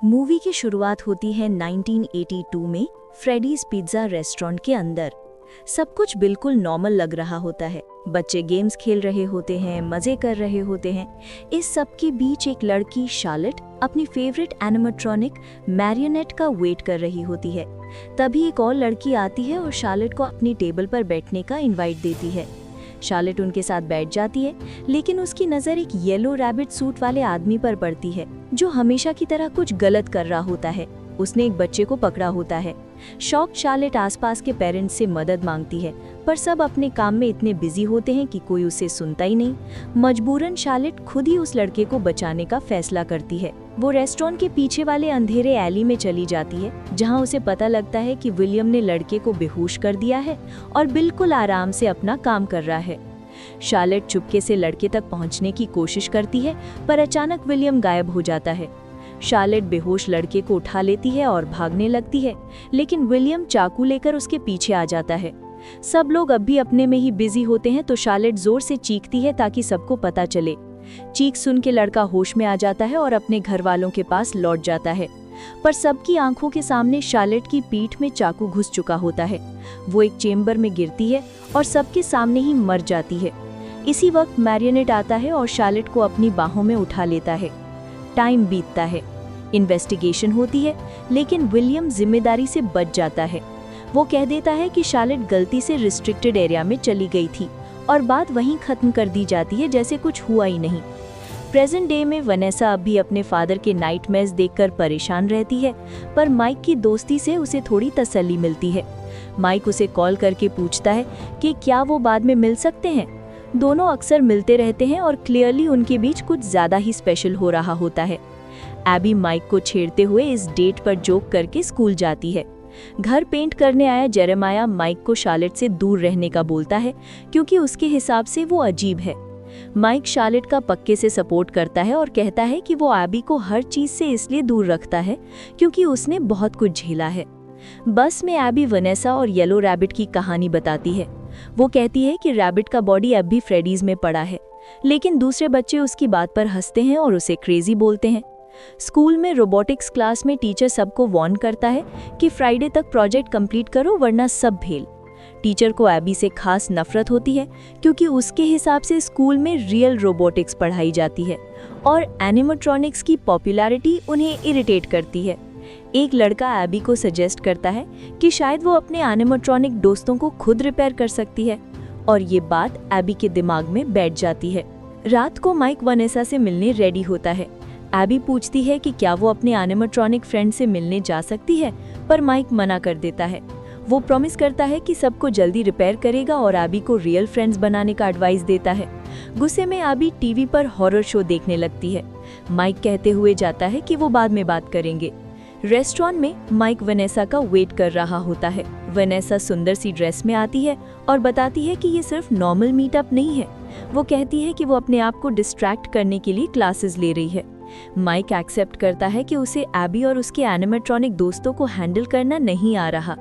Movie की शुरुआत होती है 1982 में फ्रेडीज पिज्जा रेस्टोरेंट के अंदर। सब कुछ बिल्कुल नॉर्मल लग रहा होता है। बच्चे गेम्स खेल रहे होते हैं, मजे कर रहे होते हैं। इस सब के बीच एक लड़की शार्लेट अपनी फेवरेट एनिमेट्रॉनिक मैरियोनेट का वेट कर रही होती है। तभी एक और लड़की आती है और शार्लेट को अपनी टेबल पर बैठने का इनवाइट देती है। शार्लेट उनके साथ बैठ जाती है, लेकिन उसकी नज़र एक येलो रैबिट सूट वाले आदमी पर पड़ती है जो हमेशा की तरह कुछ गलत कर रहा होता है। उसने एक बच्चे को पकड़ा होता है। शॉक शार्लेट आसपास के पेरेंट्स से मदद मांगती है, पर सब अपने काम में इतने बिजी होते हैं कि कोई उसे सुनता ही नहीं। मजबूरन शार्लेट खुद ही उस लड़के को बचाने का फैसला करती है। वो रेस्टोरेंट के पीछे वाले अंधेरे एली में चली जाती है, जहां उसे पता लगता है कि विलियम ने लड़के को बेहोश कर दिया है और बिल्कुल आराम से अपना काम कर रहा है। शार्लेट चुपके से लड़के तक पहुंचने की कोशिश करती है, पर अचानक विलियम गायब हो जाता है। शार्लेट बेहोश लड़के को उठा लेती है और भागने लगती है, लेकिन विलियम चाकू लेकर उसके पीछे आ जाता है। सब लोग अब भी अपने में ही बिजी होते हैं, तो शार्लेट जोर से चीखती है ताकि सबको पता चले। चीख सुन के लड़का होश में आ जाता है और अपने घर वालों के पास लौट जाता है, पर सबकी आंखों के सामने शार्लेट की पीठ में चाकू घुस चुका होता है। वो एक चेम्बर में गिरती है और सबके सामने ही मर जाती है। इसी वक्त मैरियोनेट आता है और शार्लेट को अपनी बाहों में उठा लेता है। टाइम बीतता है, इन्वेस्टिगेशन होती है, लेकिन विलियम जिम्मेदारी से बच जाता है। वो कह देता है कि शार्लेट गलती से रिस्ट्रिक्टेड एरिया में चली गई थी और बात वहीं खत्म कर दी जाती है, जैसे कुछ हुआ ही नहीं। प्रेजेंट डे में वनेसा अब भी अपने फादर के नाइटमेयर्स देखकर परेशान रहती है, पर माइक की दोस्ती से उसे थोड़ी तसल्ली मिलती है। माइक उसे कॉल करके पूछता है कि क्या वो बाद में मिल सकते हैं। दोनों अक्सर मिलते रहते हैं और क्लियरली उनके बीच कुछ ज्यादा ही स्पेशल हो रहा होता है। एबी माइक को छेड़ते हुए इस डेट पर जोक करके स्कूल जाती है। घर पेंट करने आया जेरेमाया माइक को शार्लेट से दूर रहने का बोलता है, क्योंकि उसके हिसाब से वो अजीब है। माइक शार्लेट का पक्के से सपोर्ट करता है और कहता है कि वो एबी को हर चीज से इसलिए दूर रखता है क्योंकि उसने बहुत कुछ झेला है। बस में एबी वनेसा और येलो रैबिट की कहानी बताती है। वो कहती है कि रैबिट का बॉडी अब भी फ्रेडीज में पड़ा है, लेकिन दूसरे बच्चे उसकी बात पर हंसते हैं और उसे क्रेजी बोलते हैं। स्कूल में रोबोटिक्स क्लास में टीचर सबको वार्न करता है कि फ्राइडे तक प्रोजेक्ट कंप्लीट करो वरना सब फेल। टीचर को एबी से खास नफरत होती है, क्योंकि उसके हिसाब से स्कूल में रियल रोबोटिक्स पढ़ाई जाती है और एनिमेट्रॉनिक्स की पॉपुलैरिटी उन्हें इरिटेट करती है। एक लड़का एबी को सजेस्ट करता है कि शायद वो अपने एनिमेट्रॉनिक दोस्तों को खुद रिपेयर कर सकती है, और ये बात एबी के दिमाग में बैठ जाती है। रात को माइक वनेसा से मिलने रेडी होता है। एबी पूछती है कि क्या वो अपने एनिमेट्रॉनिक फ्रेंड से मिलने जा सकती है, पर माइक मना कर देता है। वो प्रॉमिस करता है कि सबको जल्दी रिपेयर करेगा और एबी को रियल फ्रेंड्स बनाने का एडवाइस देता है। गुस्से में एबी टीवी पर हॉरर शो देखने लगती है। माइक कहते हुए जाता है कि वो बाद में बात करेंगे। रेस्टोरेंट में माइक वनेसा का वेट कर रहा होता है। वनेसा सुंदर सी ड्रेस में आती है और बताती है कि ये सिर्फ नॉर्मल मीटअप नहीं है। वो कहती है कि वो अपने आप को डिस्ट्रैक्ट करने के लिए क्लासेस ले रही है। माइक एक्सेप्ट करता है कि उसे एबी और उसके एनिमेट्रॉनिक दोस्तों को हैंडल करना नहीं आ रहा।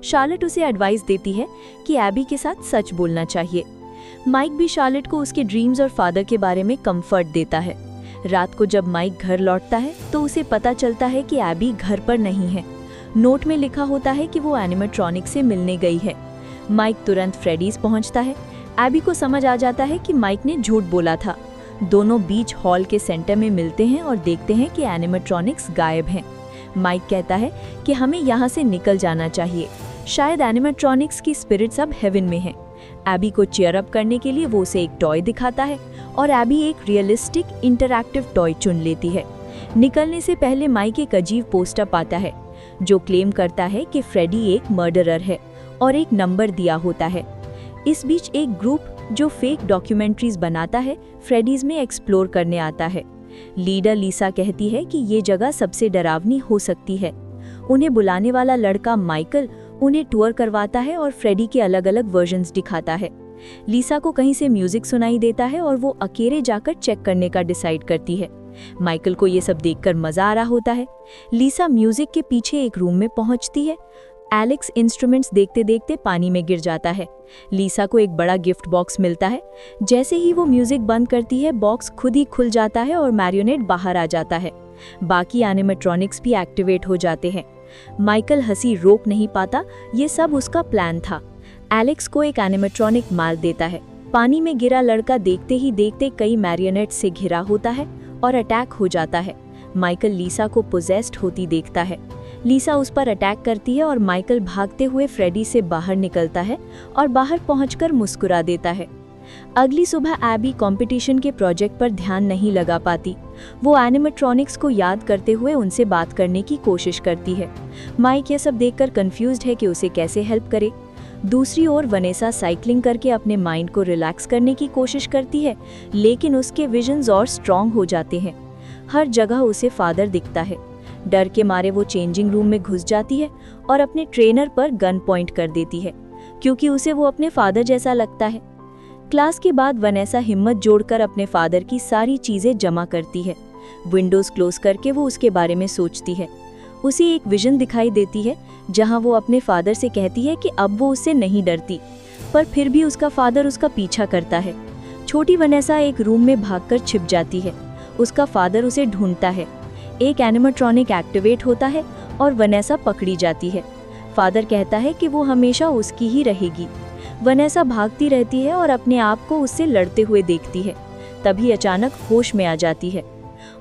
शार्लेट उसे एडवाइस देती है कि एबी के साथ सच बोलना चाहिए। माइक भी शार्लेट को उसके ड्रीम्स और फादर के बारे में कंफर्ट देता है। रात को जब माइक घर लौटता है तो उसे पता चलता है कि एबी घर पर नहीं है। नोट में लिखा होता है कि वो एनिमेट्रॉनिक से मिलने गई है। माइक तुरंत फ्रेडीज पहुंचता है। एबी को समझ आ जाता है कि माइक ने झूठ बोला था। दोनों बीच हॉल के सेंटर में मिलते हैं और देखते हैं कि एनिमेट्रॉनिक्स गायब हैं। माइक कहता है कि हमें यहाँ से निकल जाना चाहिए, शायद एनिमेट्रॉनिक्स की स्पिरिट्स अब हेवन में हैं। एबी को चीयर अप करने के लिए वो उसे एक टॉय दिखाता है और एबी एक रियलिस्टिक इंटरैक्टिव टॉय चुन लेती है। निकलने से पहले माइक एक अजीब पोस्टर पाता है जो क्लेम करता है कि फ्रेडी एक मर्डरर है और एक नंबर दिया होता है। इस बीच एक ग्रुप जो फेक डॉक्यूमेंट्रीज बनाता है फ्रेडीज में एक्सप्लोर करने आता है। लीडर लीसा कहती है कि ये जगह सबसे डरावनी हो सकती है। उन्हें बुलाने वाला लड़का माइकल उन्हें टूर करवाता है और फ्रेडी के अलग अलग वर्जन्स दिखाता है। लीसा को कहीं से म्यूजिक सुनाई देता है और वो अकेले जाकर चेक करने का डिसाइड करती है। माइकल को ये सब देखकर मजा आ रहा होता है। लीसा म्यूजिक के पीछे एक रूम में पहुंचती है। एलेक्स इंस्ट्रूमेंट्स देखते देखते पानी में गिर जाता है। लीसा को एक बड़ा गिफ्ट बॉक्स मिलता है। जैसे ही वो म्यूजिक बंद करती है, बॉक्स खुद ही खुल जाता है और मैरियोनेट बाहर आ जाता है। बाकी एनिमेट्रॉनिक्स भी एक्टिवेट हो जाते हैं। माइकल हंसी रोक नहीं पाता, ये सब उसका प्लान था। एलेक्स को एक एनिमेट्रॉनिक मार देता है। पानी में गिरा लड़का देखते ही देखते कई मैरियोनेट से घिरा होता है और अटैक हो जाता है। माइकल लीसा को पोजेस्ड होती देखता है। लीसा उस पर अटैक करती है और माइकल भागते हुए फ्रेडी से बाहर निकलता है और बाहर पहुंचकर मुस्कुरा देता है। अगली सुबह एबी कंपटीशन के प्रोजेक्ट पर ध्यान नहीं लगा पाती। वो एनिमेट्रॉनिक्स को याद करते हुए उनसे बात करने की कोशिश करती है। माइक ये सब देखकर कंफ्यूज्ड है कि उसे कैसे हेल्प करे। दूसरी ओर वनेसा साइकिलिंग करके अपने माइंड को रिलैक्स करने की कोशिश करती है, लेकिन उसके विजन्स और स्ट्रॉन्ग हो जाते हैं। हर जगह उसे फादर दिखता है। डर के मारे वो चेंजिंग रूम में घुस जाती है और अपने ट्रेनर पर गन पॉइंट कर देती है, क्योंकि उसे वो अपने फादर जैसा लगता है। क्लास के बाद वनेसा हिम्मत जोड़कर अपने फादर की सारी चीजें जमा करती है। विंडोज क्लोज करके वो उसके बारे में सोचती है। उसे एक विजन दिखाई देती है जहां वो अपने फादर से कहती है कि अब वो उससे नहीं डरती, पर फिर भी उसका फादर उसका पीछा करता है। छोटी वनेसा एक रूम में भागकर छिप जाती है। उसका फादर उसे ढूंढता है। एक एनिमेट्रॉनिक एक्टिवेट होता है और वनेसा पकड़ी जाती है। फादर कहता है कि वो हमेशा उसकी ही रहेगी। वनेसा भागती रहती है और अपने आप को उससे लड़ते हुए देखती है। तभी अचानक होश में आ जाती है।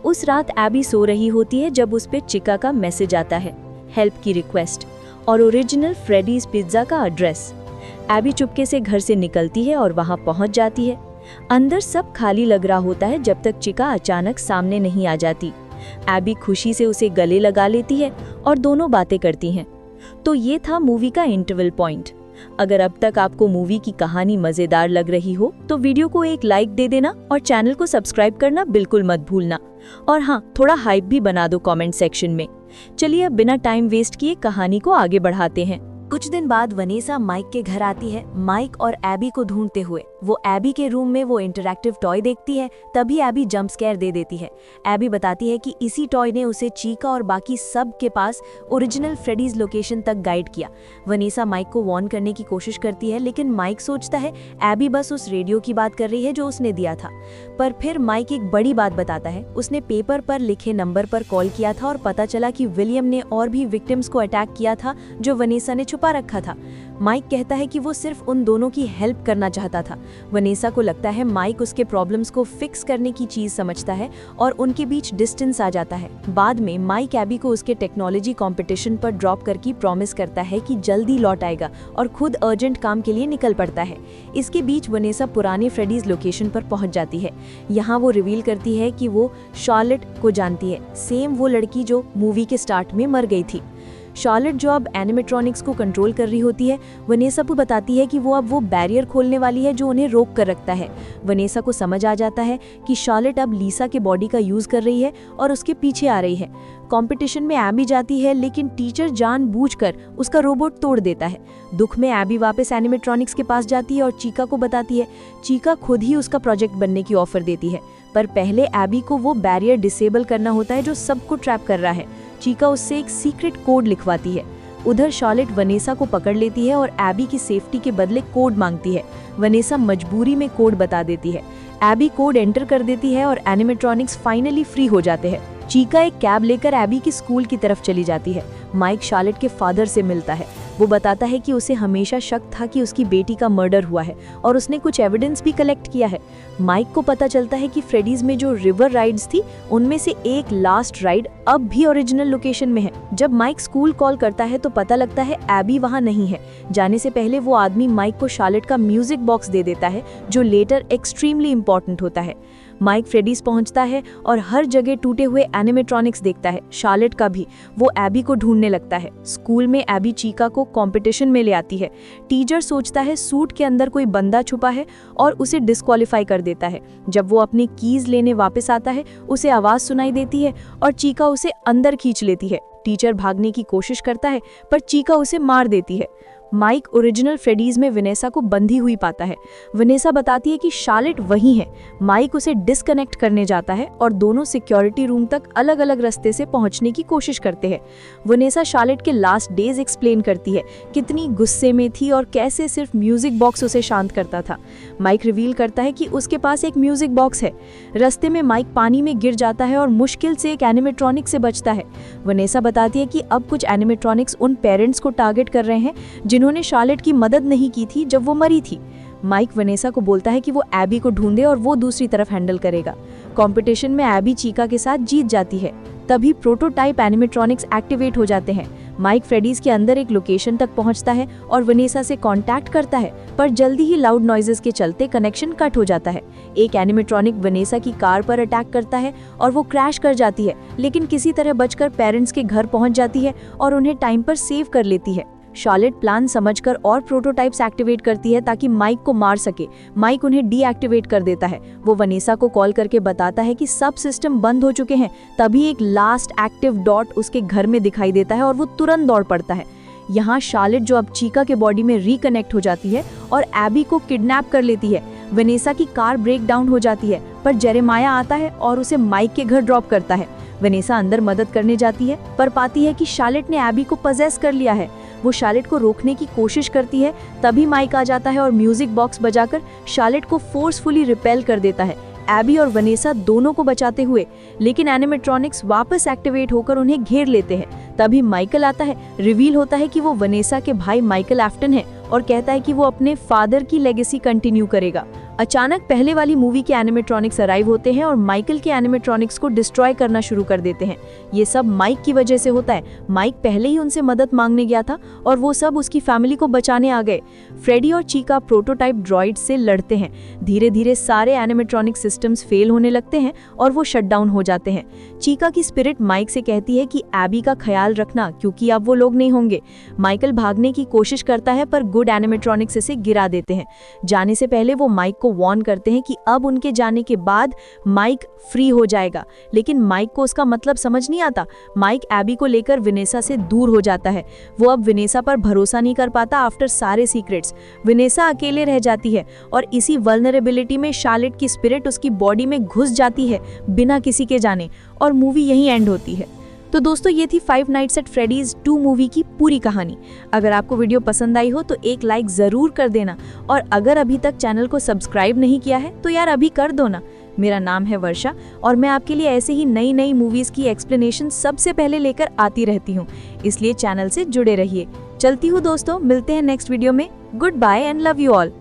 उस रात एबी सो रही होती है जब उस पे चिका का मैसेज आता है, हेल्प की रिक्वेस्ट और ओरिजिनल फ्रेडीज पिज्जा का एड्रेस। एबी चुपके से घर से निकलती है और वहां पहुंच जाती है। अंदर सब खाली लग रहा होता है जब तक चिका अचानक सामने नहीं आ जाती। एबी खुशी से उसे गले लगा लेती है और दोनों बातें करती हैं। तो ये था मूवी का इंटरवल पॉइंट। अगर अब तक आपको मूवी की कहानी मजेदार लग रही हो तो वीडियो को एक लाइक दे देना और चैनल को सब्सक्राइब करना बिल्कुल मत भूलना। और हाँ, थोड़ा हाइप भी बना दो कमेंट सेक्शन में। चलिए अब बिना टाइम वेस्ट किए कहानी को आगे बढ़ाते हैं। कुछ दिन बाद वनेसा माइक के घर आती है, माइक और एबी को ढूंढते हुए। वो एबी के रूम में वो इंटरैक्टिव टॉय देखती है। तभी एबी जंप स्केयर दे देती है। एबी बताती है कि इसी टॉय ने उसे चीका और बाकी सब के पास ओरिजिनल फ्रेडीज लोकेशन तक गाइड किया। वनेसा माइक को वार्न करने की कोशिश करती है, लेकिन माइक सोचता है एबी बस उस रेडियो की बात कर रही है जो उसने दिया था। पर फिर माइक एक बड़ी बात बताता है। उसने पेपर पर लिखे नंबर पर कॉल किया था और पता चला कि विलियम ने और भी विक्टिम्स को अटैक किया था जो वनेसा ने छुपा रखा था। माइक कहता है कि वो सिर्फ उन दोनों की हेल्प करना चाहता था। वनेसा को लगता है माइक उसके प्रॉब्लम्स को फिक्स करने की चीज समझता है और उनके बीच डिस्टेंस आ जाता है। बाद में माइक एबी को उसके टेक्नोलॉजी कंपटीशन पर ड्रॉप करके प्रॉमिस करता है कि जल्दी लौट आएगा और खुद अर्जेंट काम के लिए निकल पड़ता है। इसके बीच वनेसा पुराने फ्रेडीज लोकेशन पर पहुंच जाती है। यहाँ वो रिवील करती है कि वो शार्लेट को जानती है, सेम वो लड़की जो मूवी के स्टार्ट में मर गई थी। शार्लेट जो अब एनिमेट्रॉनिक्स को कंट्रोल कर रही होती है, वनेसा को बताती है कि वो अब वो बैरियर खोलने वाली है जो उन्हें रोक कर रखता है। वनेसा को समझ आ जाता है कि शार्लेट अब लीसा के बॉडी का यूज कर रही है और उसके पीछे आ रही है। कंपटीशन में एबी जाती है, लेकिन टीचर जानबूझकर उसका रोबोट तोड़ देता है। दुख में एबी वापस एनिमेट्रॉनिक्स के पास जाती है और चीका को बताती है। चीका खुद ही उसका प्रोजेक्ट बनने की ऑफर देती है, पर पहले एबी को वो बैरियर डिसेबल करना होता है जो सबको ट्रैप कर रहा है। चीका उससे एक सीक्रेट कोड लिखवाती है। उधर शार्लेट वनेसा को पकड़ लेती है और एबी की सेफ्टी के बदले कोड मांगती है। वनेसा मजबूरी में कोड बता देती है। एबी कोड एंटर कर देती है और एनिमेट्रॉनिक्स फाइनली फ्री हो जाते हैं। चीका एक कैब लेकर एबी की स्कूल की तरफ चली जाती है। माइक शार्लेट के फादर से मिलता है। वो बताता है कि उसे हमेशा शक था कि उसकी बेटी का मर्डर हुआ है और उसने कुछ एविडेंस भी कलेक्ट किया है। माइक को पता चलता है कि फ्रेडीज में जो रिवर राइड्स थी उनमें से एक लास्ट राइड अब भी ओरिजिनल लोकेशन में है। जब माइक स्कूल कॉल करता है तो पता लगता है एबी वहां नहीं है। जाने से पहले वो आदमी माइक को शार्लेट का म्यूजिक बॉक्स दे देता है जो लेटर एक्सट्रीमली इंपॉर्टेंट होता है। माइक फ्रेडीज पहुंचता है और हर जगह टूटे हुए एनिमेट्रॉनिक्स देखता है, शार्लेट का भी। वो एबी को ढूंढने लगता है। स्कूल में एबी चीका को कंपटीशन में ले आती है। टीचर सोचता है सूट के अंदर कोई बंदा छुपा है और उसे डिस्क्वालीफाई कर देता है। जब वो अपनी कीज लेने वापस आता है, उसे आवाज सुनाई देती है और चीका उसे अंदर खींच लेती है। टीचर भागने की कोशिश करता है पर चीका उसे मार देती है। माइक ओरिजिनल फ्रेडीज में वेनेसा को बंधी हुई पाता है। वेनेसा बताती है कि शार्लेट वही है। माइक उसे डिस्कनेक्ट करने जाता है और दोनों सिक्योरिटी रूम तक अलग अलग रास्ते से पहुंचने की कोशिश करते हैं। वेनेसा शार्लेट के लास्ट डेज एक्सप्लेन करती है, कितनी गुस्से में थी और कैसे सिर्फ म्यूजिक बॉक्स उसे शांत करता था। माइक रिवील करता है कि उसके पास एक म्यूजिक बॉक्स है। रास्ते में माइक पानी में गिर जाता है और मुश्किल से एक एनिमेट्रॉनिक से बचता है। वेनेसा बताती है कि अब कुछ एनिमेट्रॉनिक्स उन पेरेंट्स को टारगेट कर रहे हैं जिन्होंने शार्लेट की मदद नहीं की थी जब वो मरी थी। माइक वेनेसा को बोलता है कि वो एबी को ढूंढे और वो दूसरी तरफ हैंडल करेगा। कंपटीशन में एबी चीका के साथ जीत जाती है। तभी प्रोटोटाइप एनिमेट्रॉनिक्स एक्टिवेट हो जाते हैं। माइक फ्रेडीज के अंदर एक लोकेशन तक पहुंचता है और वेनेसा से कांटेक्ट करता है, पर जल्दी ही लाउड नॉइजेस के चलते कनेक्शन कट हो जाता है। एक एनिमेट्रॉनिक वेनेसा की कार पर अटैक करता है और वो क्रैश कर जाती है, लेकिन किसी तरह बचकर पेरेंट्स के घर पहुंच जाती है और उन्हें टाइम पर सेव कर लेती है। शार्लेट प्लान समझकर और प्रोटोटाइप्स एक्टिवेट करती है ताकि माइक को मार सके। माइक उन्हें डीएक्टिवेट कर देता है। वो वेनेसा को कॉल करके बताता है कि सब सिस्टम बंद हो चुके हैं। तभी एक लास्ट एक्टिव डॉट उसके घर में दिखाई देता है और वो तुरंत दौड़ पड़ता है। यहाँ शार्लेट, जो अब चीका के बॉडी में रिकनेक्ट हो जाती है और एबी को किडनैप कर लेती है। वेनेसा की कार ब्रेक डाउन हो जाती है, पर जेरेमाया आता है और उसे माइक के घर ड्रॉप करता है। वेनेसा अंदर मदद करने जाती है, पर पाती है कि शार्लेट ने एबी को पजेस कर लिया है। वो शार्लेट को रोकने की कोशिश करती है, तभी माइक आ जाता है और म्यूजिक बॉक्स बजाकर शार्लेट को फोर्सफुली रिपेल कर देता है, एबी और वेनेसा दोनों को बचाते हुए। लेकिन एनिमेट्रॉनिक्स वापस एक्टिवेट होकर उन्हें घेर लेते हैं। तभी माइकल आता है। रिवील होता है कि वो वेनेसा के भाई माइकल एफ्टन है और कहता है कि वो अपने फादर की लेगेसी कंटिन्यू करेगा। अचानक पहले वाली मूवी के एनिमेट्रॉनिक्स अराइव होते हैं और माइकल के एनिमेट्रॉनिक्स को डिस्ट्रॉय करना शुरू कर देते हैं। ये सब माइक की वजह से होता है। माइक पहले ही उनसे मदद मांगने गया था और वो सब उसकी फैमिली को बचाने आ गए। फ्रेडी और चीका प्रोटोटाइप ड्रॉइड से लड़ते हैं। धीरे धीरे सारे एनिमेट्रॉनिक सिस्टम्स फेल होने लगते हैं और वो शट डाउन हो जाते हैं। चीका की स्पिरिट माइक से कहती है कि एबी का ख्याल रखना, क्योंकि अब वो लोग नहीं होंगे। माइकल भागने की कोशिश करता है, पर गुड एनिमेट्रॉनिक्स इसे गिरा देते हैं। जाने से पहले वो माइक को वार्न करते हैं कि अब उनके जाने के बाद माइक फ्री हो जाएगा, लेकिन माइक को उसका मतलब समझ नहीं आता। माइक एबी को लेकर वेनेसा से दूर हो जाता है। वो अब वेनेसा पर भरोसा नहीं कर पाता। आफ्टर सारे सीक्रेट्स वेनेसा अकेले रह जाती है और इसी वल्नरेबिलिटी में शार्लेट की स्पिरिट उसकी बॉडी में घुस जाती है बिना किसी के जाने, और मूवी यहीं एंड होती है। तो दोस्तों, ये थी Five Nights at Freddy's 2 movie की पूरी कहानी। अगर आपको वीडियो पसंद आई हो तो एक लाइक ज़रूर कर देना, और अगर अभी तक चैनल को सब्सक्राइब नहीं किया है तो यार अभी कर दो ना। मेरा नाम है वर्षा और मैं आपके लिए ऐसे ही नई नई मूवीज़ की एक्सप्लेनेशन सबसे पहले लेकर आती रहती हूँ, इसलिए चैनल से जुड़े रहिए। चलती हूँ दोस्तों, मिलते हैं नेक्स्ट वीडियो में। Goodbye and love you all.